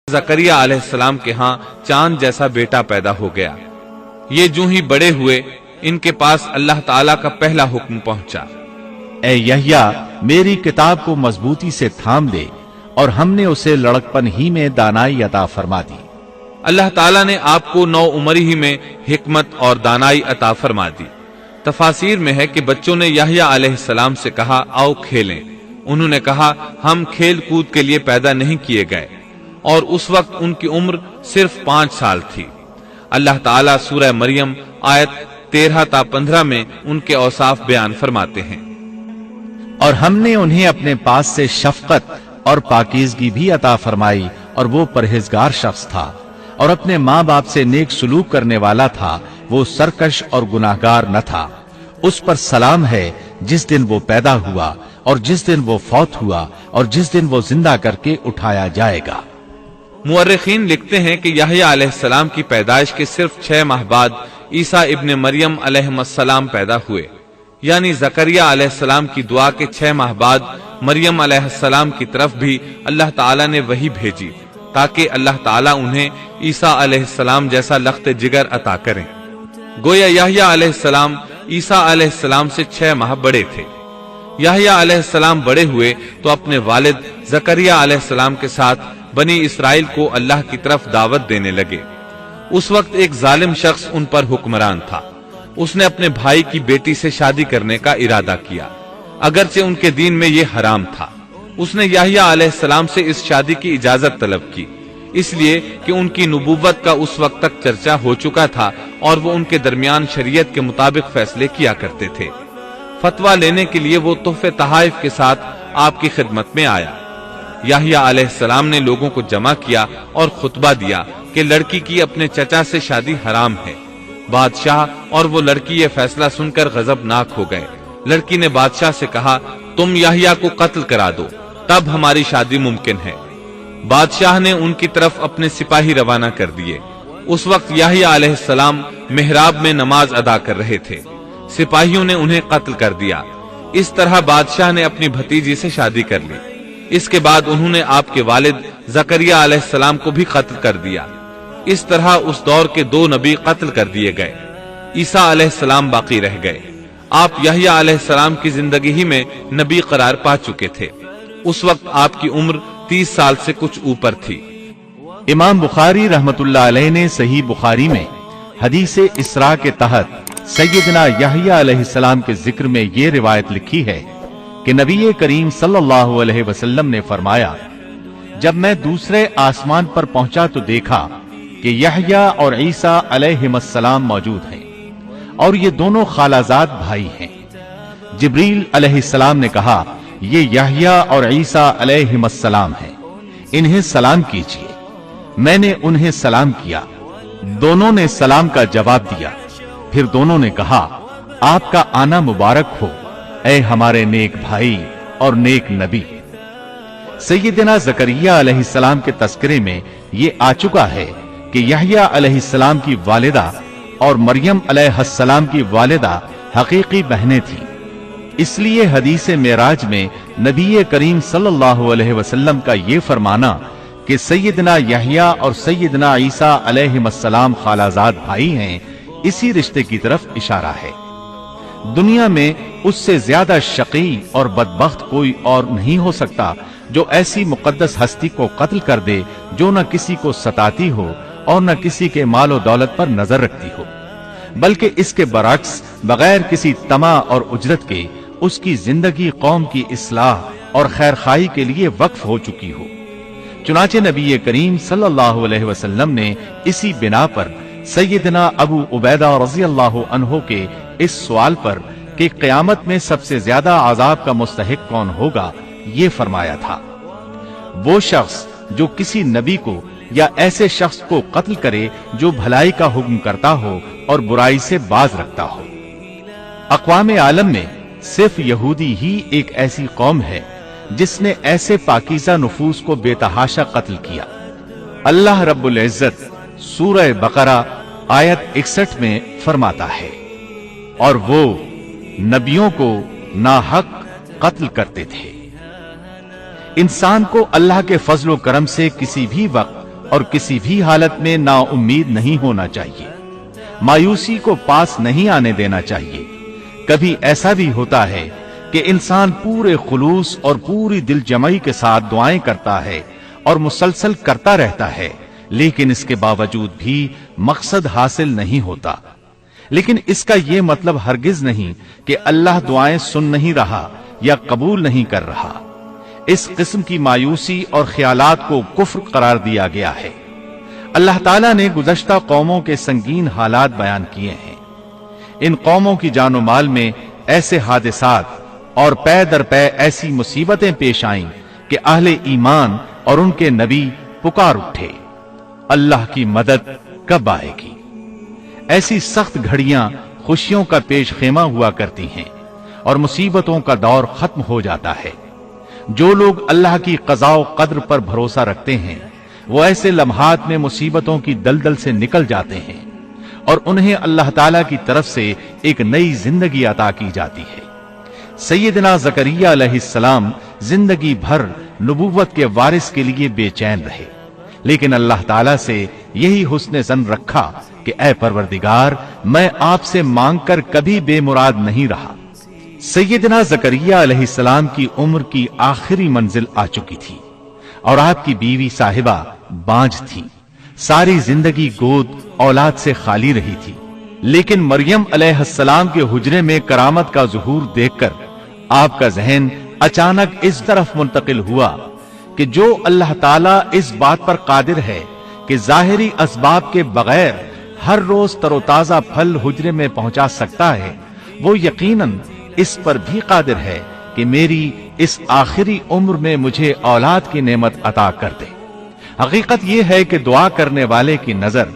زکریا علیہ السلام کے ہاں چاند جیسا بیٹا پیدا ہو گیا۔ یہ جو ہی بڑے ہوئے ان کے پاس اللہ تعالیٰ کا پہلا حکم پہنچا، اے یحییٰ میری کتاب کو مضبوطی سے تھام دے، اور ہم نے اسے لڑکپن ہی میں دانائی عطا فرما دی۔ اللہ تعالیٰ نے آپ کو نو عمری ہی میں حکمت اور دانائی عطا فرما دی۔ تفاسیر میں ہے کہ بچوں نے یحییٰ علیہ السلام سے کہا آؤ کھیلیں۔ انہوں نے کہا ہم کھیل کود کے لیے پیدا نہیں کیے گئے، اور اس وقت ان کی عمر صرف 5 سال تھی۔ اللہ تعالیٰ سورہ مریم آیت 13 تا 15 میں ان کے اوصاف بیان فرماتے ہیں۔ اور ہم نے انہیں اپنے پاس سے شفقت اور پاکیزگی بھی عطا فرمائی، اور وہ پرہیزگار شخص تھا، اور اپنے ماں باپ سے نیک سلوک کرنے والا تھا، وہ سرکش اور گناہگار نہ تھا۔ اس پر سلام ہے جس دن وہ پیدا ہوا، اور جس دن وہ فوت ہوا، اور جس دن وہ زندہ کر کے اٹھایا جائے گا۔ مورخین لکھتے ہیں کہ یحییٰ علیہ السلام کی پیدائش کے صرف 6 ماہ بعد عیسیٰ ابن مریم علیہ السلام پیدا ہوئے، یعنی زکریا علیہ السلام کی دعا کے 6 ماہ بعد مریم علیہ السلام کی طرف بھی اللہ تعالیٰ نے وحی بھیجی، تاکہ اللہ تعالیٰ انہیں عیسیٰ علیہ السلام جیسا لخت جگر عطا کریں۔ گویا یحییٰ علیہ السلام عیسیٰ علیہ السلام سے 6 ماہ بڑے تھے۔ یحییٰ علیہ السلام بڑے ہوئے تو اپنے والد زکریا علیہ السلام کے ساتھ بنی اسرائیل کو اللہ کی طرف دعوت دینے لگے۔ اس وقت ایک ظالم شخص ان پر حکمران تھا۔ اس نے اپنے بھائی کی بیٹی سے شادی کرنے کا ارادہ کیا، اگرچہ ان کے دین میں یہ حرام تھا۔ اس نے یحییٰ علیہ السلام سے اس شادی کی اجازت طلب کی، اس لیے کہ ان کی نبوت کا اس وقت تک چرچا ہو چکا تھا، اور وہ ان کے درمیان شریعت کے مطابق فیصلے کیا کرتے تھے۔ فتویٰ لینے کے لیے وہ تحفے تحائف کے ساتھ آپ کی خدمت میں آیا۔ یحییٰ علیہ السلام نے لوگوں کو جمع کیا اور خطبہ دیا کہ لڑکی کی اپنے چچا سے شادی حرام ہے۔ بادشاہ اور وہ لڑکی یہ فیصلہ سن کر غضبناک ہو گئے۔ لڑکی نے بادشاہ سے کہا تم یحییٰ کو قتل کرا دو، تب ہماری شادی ممکن ہے۔ بادشاہ نے ان کی طرف اپنے سپاہی روانہ کر دیے۔ اس وقت یحییٰ علیہ السلام محراب میں نماز ادا کر رہے تھے۔ سپاہیوں نے انہیں قتل کر دیا۔ اس طرح بادشاہ نے اپنی بھتیجی سے شادی کر لی۔ اس کے بعد انہوں نے آپ کے والد زکریا علیہ السلام کو بھی قتل کر دیا۔ اس طرح اس دور کے 2 نبی قتل کر دیے گئے۔ عیسیٰ علیہ السلام باقی رہ گئے۔ آپ یحییٰ علیہ السلام کی زندگی ہی میں نبی قرار پا چکے تھے۔ اس وقت آپ کی عمر 30 سال سے کچھ اوپر تھی۔ امام بخاری رحمت اللہ علیہ نے صحیح بخاری میں حدیث اسراء کے تحت سیدنا یحییٰ علیہ السلام کے ذکر میں یہ روایت لکھی ہے کہ نبی کریم صلی اللہ علیہ وسلم نے فرمایا، جب میں دوسرے آسمان پر پہنچا تو دیکھا کہ یحییٰ اور عیسیٰ علیہ السلام موجود ہیں، اور یہ دونوں خالہ زاد بھائی ہیں۔ جبریل علیہ السلام نے کہا یہ یحییٰ اور عیسیٰ علیہ السلام ہیں، انہیں سلام کیجیے۔ میں نے انہیں سلام کیا، دونوں نے سلام کا جواب دیا۔ پھر دونوں نے کہا آپ کا آنا مبارک ہو اے ہمارے نیک بھائی اور نیک نبی۔ سیدنا زکریا علیہ السلام کے تذکرے میں یہ آ چکا ہے کہ یحییٰ علیہ السلام کی والدہ اور مریم علیہ السلام کی والدہ حقیقی بہنیں تھیں۔ اس لیے حدیث معراج میں نبی کریم صلی اللہ علیہ وسلم کا یہ فرمانا کہ سیدنا یحییٰ اور سیدنا عیسیٰ علیہ السلام خالہ زاد بھائی ہیں، اسی رشتے کی طرف اشارہ ہے۔ دنیا میں اس سے زیادہ شقی اور بدبخت کوئی اور نہیں ہو سکتا جو ایسی مقدس ہستی کو قتل کر دے جو نہ کسی کو ستاتی ہو اور نہ کسی کے مال و دولت پر نظر رکھتی ہو، بلکہ اس کے برعکس بغیر کسی طمع اور اجرت کے اس کی زندگی قوم کی اصلاح اور خیرخواہی کے لیے وقف ہو چکی ہو۔ چنانچہ نبی کریم صلی اللہ علیہ وسلم نے اسی بنا پر سیدنا ابو عبیدہ رضی اللہ عنہ کے اس سوال پر کہ قیامت میں سب سے زیادہ عذاب کا مستحق کون ہوگا یہ فرمایا تھا، وہ شخص جو کسی نبی کو یا ایسے شخص کو قتل کرے جو بھلائی کا حکم کرتا ہو اور برائی سے باز رکھتا ہو۔ اقوام عالم میں صرف یہودی ہی ایک ایسی قوم ہے جس نے ایسے پاکیزہ نفوس کو بے تحاشا قتل کیا۔ اللہ رب العزت سورہ بقرہ آیت 61 میں فرماتا ہے، اور وہ نبیوں کو ناحق قتل کرتے تھے۔ انسان کو اللہ کے فضل و کرم سے کسی بھی وقت اور کسی بھی حالت میں نا امید نہیں ہونا چاہیے، مایوسی کو پاس نہیں آنے دینا چاہیے۔ کبھی ایسا بھی ہوتا ہے کہ انسان پورے خلوص اور پوری دل جمعی کے ساتھ دعائیں کرتا ہے اور مسلسل کرتا رہتا ہے، لیکن اس کے باوجود بھی مقصد حاصل نہیں ہوتا۔ لیکن اس کا یہ مطلب ہرگز نہیں کہ اللہ دعائیں سن نہیں رہا یا قبول نہیں کر رہا۔ اس قسم کی مایوسی اور خیالات کو کفر قرار دیا گیا ہے۔ اللہ تعالیٰ نے گزشتہ قوموں کے سنگین حالات بیان کیے ہیں۔ ان قوموں کی جان و مال میں ایسے حادثات اور پے در پے ایسی مصیبتیں پیش آئیں کہ اہل ایمان اور ان کے نبی پکار اٹھے، اللہ کی مدد کب آئے گی؟ ایسی سخت گھڑیاں خوشیوں کا پیش خیمہ ہوا کرتی ہیں اور مصیبتوں کا دور ختم ہو جاتا ہے۔ جو لوگ اللہ کی قضاء و قدر پر بھروسہ رکھتے ہیں وہ ایسے لمحات میں مصیبتوں کی دلدل سے نکل جاتے ہیں اور انہیں اللہ تعالیٰ کی طرف سے ایک نئی زندگی عطا کی جاتی ہے۔ سیدنا زکریا علیہ السلام زندگی بھر نبوت کے وارث کے لیے بے چین رہے، لیکن اللہ تعالیٰ سے یہی حسن ظن رکھا کہ اے پروردگار، میں آپ سے مانگ کر کبھی بے مراد نہیں رہا۔ سیدنا زکریا علیہ السلام کی عمر کی آخری منزل آ چکی تھی اور آپ کی بیوی صاحبہ بانجھ تھی، ساری زندگی گود اولاد سے خالی رہی تھی۔ لیکن مریم علیہ السلام کے حجرے میں کرامت کا ظہور دیکھ کر آپ کا ذہن اچانک اس طرف منتقل ہوا کہ جو اللہ تعالیٰ اس بات پر قادر ہے کہ ظاہری اسباب کے بغیر ہر روز تر و تازہ پھل حجرے میں پہنچا سکتا ہے، وہ یقیناً اس پر بھی قادر ہے کہ میری اس آخری عمر میں مجھے اولاد کی نعمت عطا کر دے۔ حقیقت یہ ہے کہ دعا کرنے والے کی نظر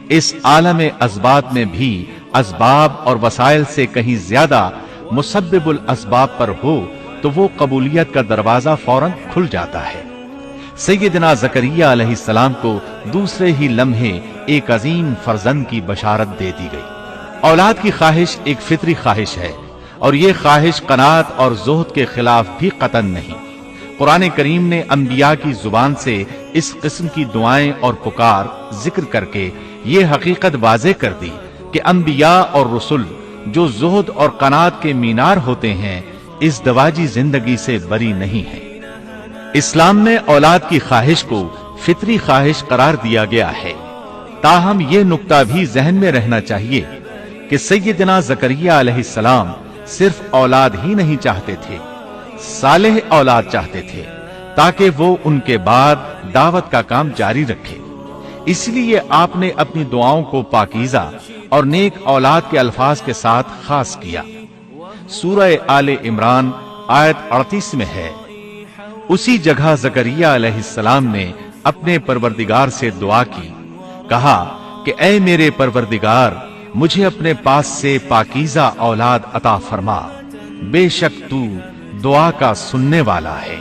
اس عالم اسباب میں بھی اسباب اور وسائل سے کہیں زیادہ مسبب الاسباب پر ہو تو وہ قبولیت کا دروازہ فوراً کھل جاتا ہے۔ سیدنا زکریا علیہ السلام کو دوسرے ہی لمحے ایک عظیم فرزند کی بشارت دے دی گئی۔ اولاد کی خواہش ایک فطری خواہش ہے اور یہ خواہش قناعت اور زہد کے خلاف بھی قطعاً نہیں۔ قرآن کریم نے انبیاء کی زبان سے اس قسم کی دعائیں اور پکار ذکر کر کے یہ حقیقت واضح کر دی کہ انبیاء اور رسل جو زہد اور قناعت کے مینار ہوتے ہیں اس دواجی زندگی سے بری نہیں ہیں۔ اسلام میں اولاد کی خواہش کو فطری خواہش قرار دیا گیا ہے، تاہم یہ نقطہ بھی ذہن میں رہنا چاہیے کہ سیدنا زکریا علیہ السلام صرف اولاد ہی نہیں چاہتے تھے، صالح اولاد چاہتے تھے تاکہ وہ ان کے بعد دعوت کا کام جاری رکھے۔ اس لیے آپ نے اپنی دعاؤں کو پاکیزہ اور نیک اولاد کے الفاظ کے ساتھ خاص کیا۔ سورہ آل عمران آیت 38 میں ہے، اسی جگہ زکریا علیہ السلام نے اپنے پروردگار سے دعا کی، کہا کہ اے میرے پروردگار، مجھے اپنے پاس سے پاکیزہ اولاد عطا فرما، بے شک تو دعا کا سننے والا ہے۔